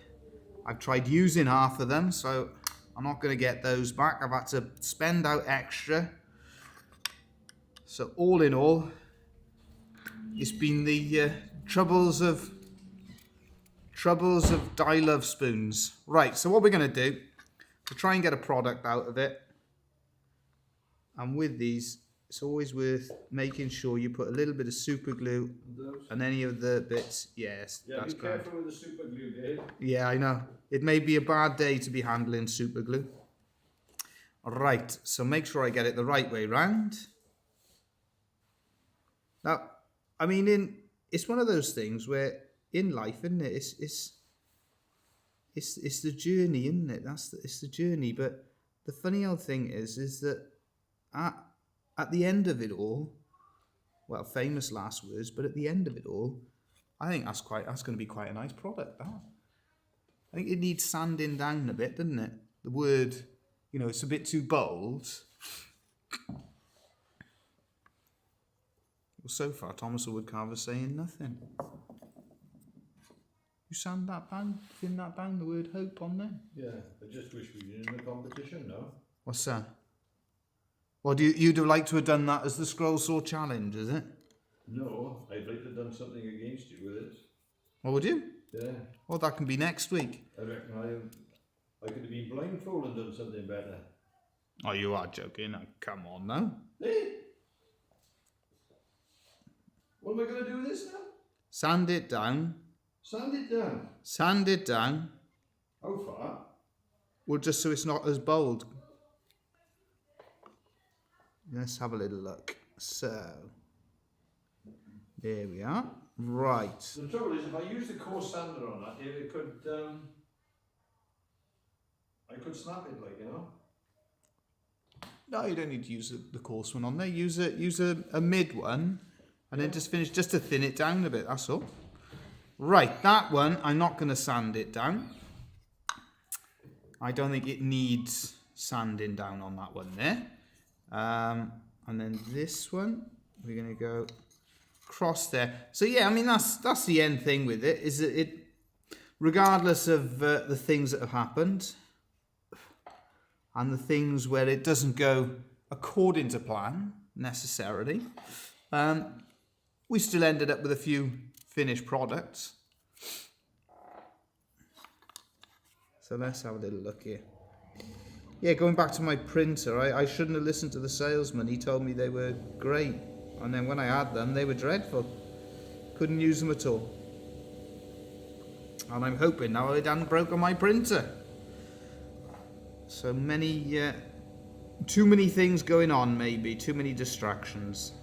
I've tried using half of them, so I'm not going to get those back. I've had to spend out extra. So all in all, it's been the troubles of Die Lovespoons. Right, so what we're going to do, we'll try and get a product out of it. And with these, it's always worth making sure you put a little bit of super glue and any of the bits. Yes, Yeah, that's be great. careful with the super glue, Dave. Yeah, I know. It may be a bad day to be handling super glue. Right, so make sure I get it the right way round. Now, I mean, it's one of those things where in life, isn't it? It's the journey, isn't it? It's the journey. But the funny old thing is that at the end of it all, well, famous last words, but at the end of it all, I think that's going to be quite a nice product. That. I think it needs sanding down a bit, doesn't it? The word, it's a bit too bold. Well, so far, Thomas the Woodcarver's saying nothing. You sand that down, thin that down, the word hope on there. Yeah, I just wish we were in the competition now. What's that? Well, you'd have liked to have done that as the scroll saw challenge, is it? No, I'd like to have done something against you with it. What would you? Yeah. Well, that can be next week. I reckon I could have been blindfolded and done something better. Oh, you are joking. Come on now. Hey! What am I going to do with this now? Sand it down. Sand it down. Sand it down. How far? Well, just so it's not as bold. Let's have a little look. So, there we are. Right. The trouble is, if I use the coarse sander on that, it could, I could snap it, like, you know. No, you don't need to use the coarse one on there. Use a mid one, and then just finish just to thin it down a bit. That's all. Right, that one I'm not going to sand it down. I don't think it needs sanding down on that one there. And then this one we're going to go across there. So yeah, I mean that's the end thing with it, is that it, regardless of the things that have happened and the things where it doesn't go according to plan necessarily, we still ended up with a few finished products. So let's have a little look here. Yeah, going back to my printer, I shouldn't have listened to the salesman. He told me they were great, and then when I had them, they were dreadful. Couldn't use them at all. And I'm hoping now it hadn't broken my printer. So many, too many things going on, maybe too many distractions.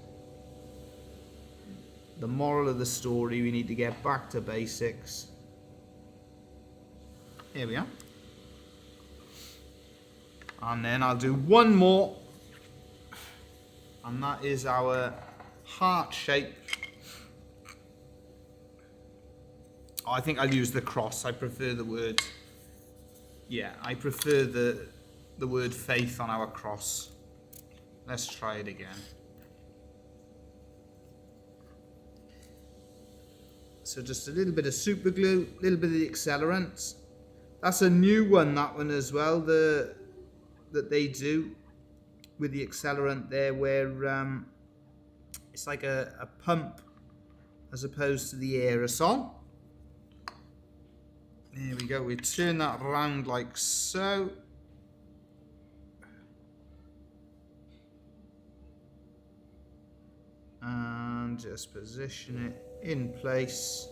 The moral of the story: we need to get back to basics. Here we are. And then I'll do one more, and that is our heart shape. Oh, I think I'll use the cross. I prefer the word. Yeah, I prefer the word faith on our cross. Let's try it again. So just a little bit of super glue, a little bit of the accelerant. That's a new one, that one as well. That they do with the accelerant there, where it's like a pump as opposed to the aerosol. There we go. We turn that around like so. And just position it in place.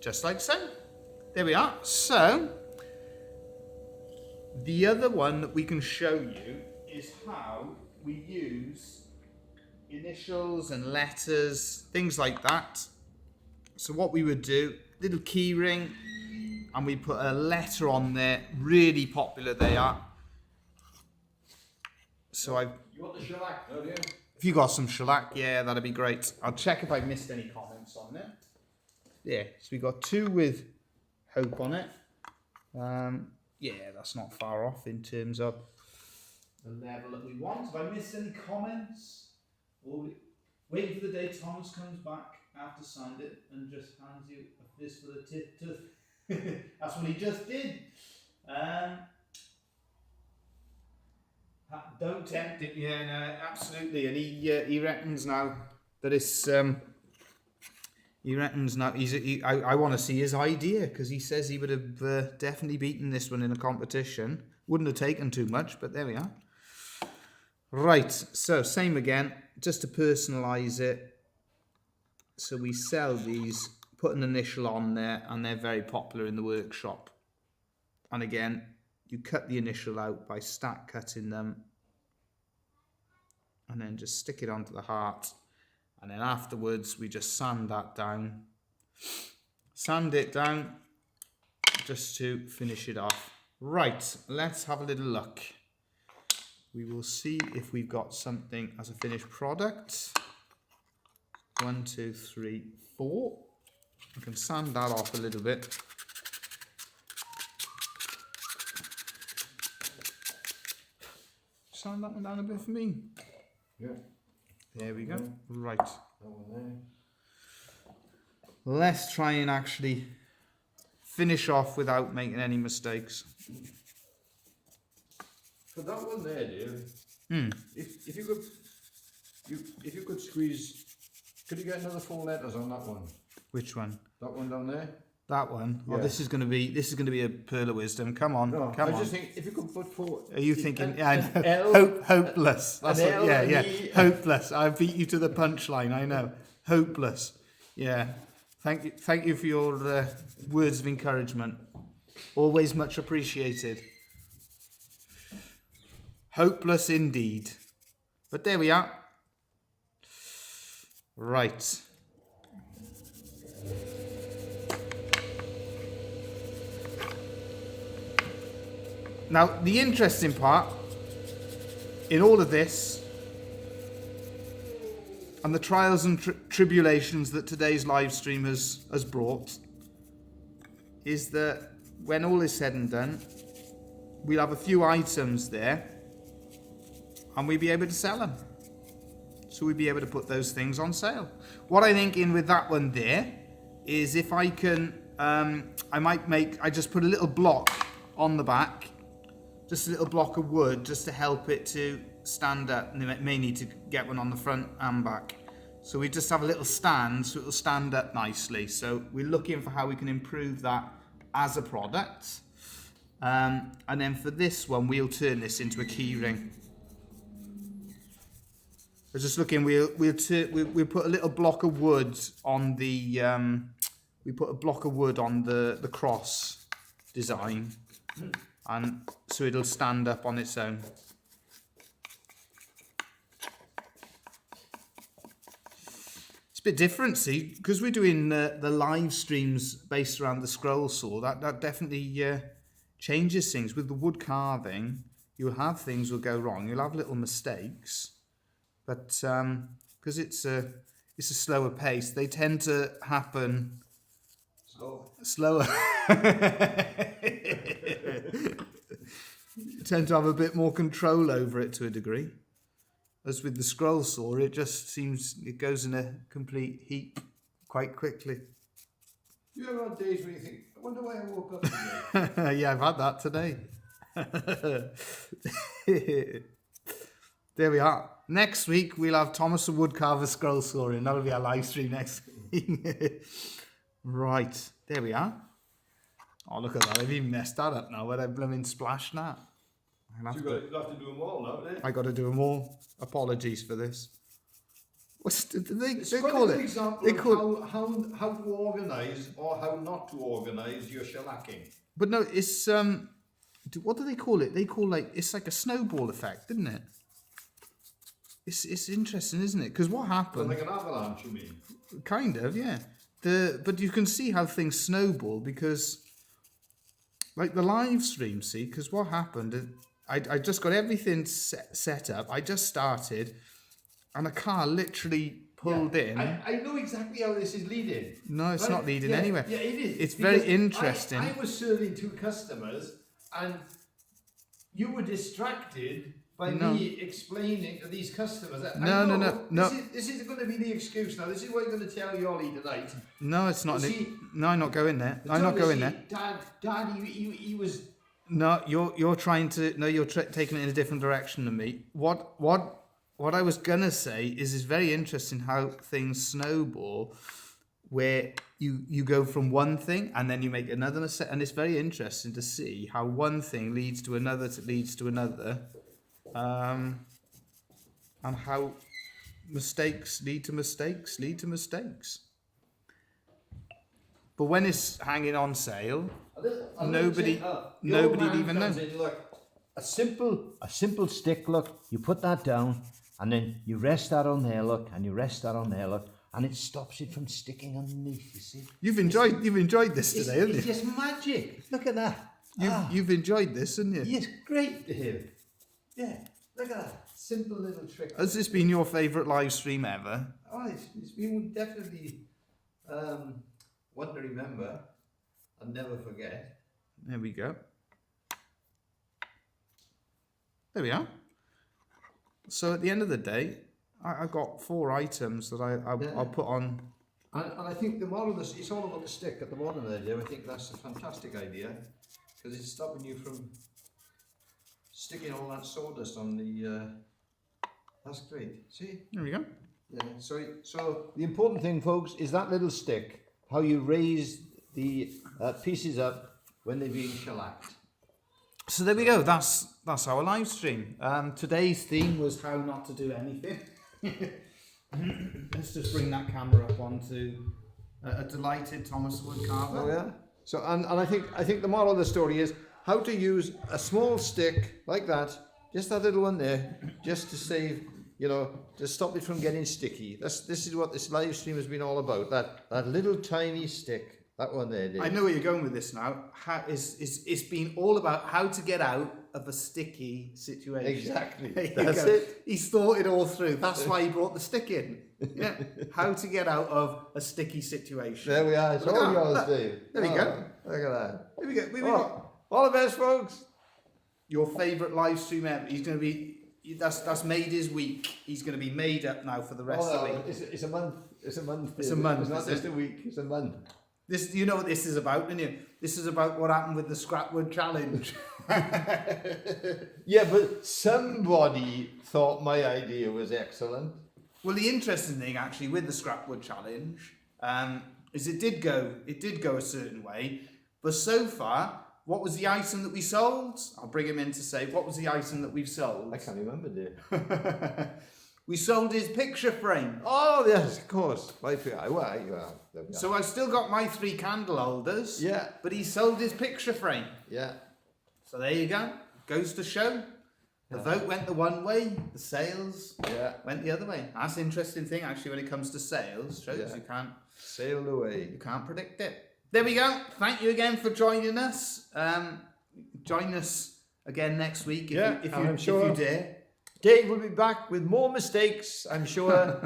Just like so. There we are. So, the other one that we can show you is how we use initials and letters, things like that. So what we would do, little key ring, and we put a letter on there. Really popular they are. So You want the shellac, don't you? if you got some shellac, yeah, that'd be great. I'll check if I missed any comments on there. Yeah, so we got two with hope on it. Yeah, that's not far off in terms of the level that we want. Have I missed any comments? Or waiting for the day Thomas comes back after signed it and just hands you a fist for the tip. That's what he just did. Don't tempt it. Yeah, no, absolutely. And he reckons now that it's he reckons now I want to see his idea, because he says he would have definitely beaten this one in a competition. Wouldn't have taken too much, but there we are. Right, so same again, just to personalise it. So we sell these, put an initial on there, and they're very popular in the workshop. And again, you cut the initial out by stack cutting them, and then just stick it onto the heart. And then afterwards, we just sand that down. Sand it down just to finish it off. Right, let's have a little look. We will see if we've got something as a finished product. 1, 2, 3, 4. I can sand that off a little bit. Sand that one down a bit for me. Yeah. There we go. Right. That one there. Let's try and actually finish off without making any mistakes. For that one there, dear. If you could squeeze, could you get another 4 letters on that one? Which one? That one down there. That one. Oh, Yeah. this is going to be a pearl of wisdom. Come on, No, come I on. just think if you could put forward. Are you thinking? Yeah, I know. L, Hopeless. That's an what, L yeah, and yeah. E. Hopeless. I beat you to the punchline. I know. Hopeless. Yeah. Thank you for your words of encouragement. Always much appreciated. Hopeless indeed. But there we are. Right. Now, the interesting part in all of this and the trials and tribulations that today's live stream has brought is that when all is said and done, we'll have a few items there and we'll be able to sell them. So we'll be able to put those things on sale. What I think in with that one there is if I can, I just put a little block on the back, just a little block of wood just to help it to stand up, and they may need to get one on the front and back. So we just have a little stand so it'll stand up nicely. So we're looking for how we can improve that as a product. And then for this one, we'll turn this into a key ring. We're just looking, we'll put a little block of wood on the, the cross design, and so it'll stand up on its own. It's a bit different, see, because we're doing the live streams based around the scroll saw. That definitely changes things. With the wood carving, you'll have things will go wrong. You'll have little mistakes. But because it's a slower pace, they tend to happen slower. You tend to have a bit more control over it to a degree. As with the scroll saw, it just seems it goes in a complete heap quite quickly. You ever had days when you think, I wonder why I woke up today? Yeah, I've had that today. There we are. Next week, we'll have Thomas the Woodcarver scroll sawing. That'll be our live stream next week. Right. There we are. Oh, look at that. I've even messed that up now. Where I blooming splashed that. You'll have to do them all now, don't you? I got to do them all. Apologies for this. What's they Quite call a good it? example They of call how to organise or how not to organise your shellacking. But no, it's what do they call it? They call it's like a snowball effect, isn't it? It's interesting, isn't it? Because what happened? Like an avalanche, you mean? Kind of, yeah. But you can see how things snowball because, like the live stream, see, because what happened? I just got everything set up. I just started, and a car literally pulled in. I know exactly how this is leading. No, it's not leading anywhere. Yeah, it is. It's very interesting. I was serving 2 customers, and you were distracted by me explaining to these customers that No. This is going to be the excuse now. This is what I'm going to tell you Ollie tonight. No, it's not. No, I'm not going there. I'm not going there. Dad, he was. No, you're trying to. No, you're taking it in a different direction than me. What I was gonna say is it's very interesting how things snowball, where you go from one thing and then you make another mistake, and it's very interesting to see how one thing leads to another, and how mistakes lead to mistakes. But when it's hanging on sale, nobody even knows. Look, a simple stick. Look, you put that down, and then you rest that on there. Look, and you rest that on there. Look, and it stops it from sticking underneath. You see. You've enjoyed this today, haven't you? It's just magic. Look at that. You've enjoyed this, haven't you? Yes, great to hear. Yeah, look at that simple little trick. Has this been your favourite live stream ever? Oh, it's been definitely one to remember and never forget. There we go. There we are. So at the end of the day, I got 4 items that I'll put on. And I think the moral of this, it's all about the stick at the bottom there, Jim. I think that's a fantastic idea because it's stopping you from sticking all that sawdust on the. That's great. See? There we go. Yeah. So the important thing, folks, is that little stick. How you raise the pieces up when they're being shellacked. So there we go. That's our live stream. Today's theme was how not to do anything. Let's just bring that camera up onto a delighted Thomas Wood carver. Oh yeah. So and I think the moral of the story is how to use a small stick like that, just that little one there, just to save, you know, to stop it from getting sticky. This is what this live stream has been all about. That little tiny stick. That one there, Dave. I know where you're going with this now. It's been all about how to get out of a sticky situation. Exactly. That's it. He's thought it all through. That's why he brought the stick in. Yeah. How to get out of a sticky situation. There we are. It's all yours, Dave. There we go. Look at that. There we go. There we go. All the best, folks. Your favourite live stream ever. He's going to be. That's made his week. He's going to be made up now for the rest of the week. It's a month. It's a month. It's a month. It's not just a week. It's a month. This, you know what this is about, don't you? This is about what happened with the Scrapwood Challenge. Yeah, but somebody thought my idea was excellent. Well, the interesting thing actually with the Scrapwood Challenge is it did go a certain way, but so far, what was the item that we sold? I'll bring him in to say what was the item that we've sold. I can't remember, dear. We sold his picture frame. Oh yes, of course. Well, there we are. So I've still got my 3 candle holders. Yeah. But he sold his picture frame. Yeah. So there you go. Goes to show. The vote went the one way. The sales went the other way. That's an interesting thing actually when it comes to sales. Shows you can't sail away. You can't predict it. There we go. Thank you again for joining us. Join us again next week if you dare. Dave will be back with more mistakes, I'm sure,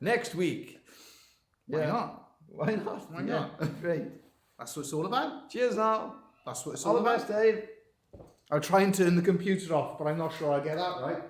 next week. Why not? Why not? Why not? Great. That's what it's all about. Cheers now. That's what it's all about. All the best, Dave. I'll try and turn the computer off, but I'm not sure I'll get that right.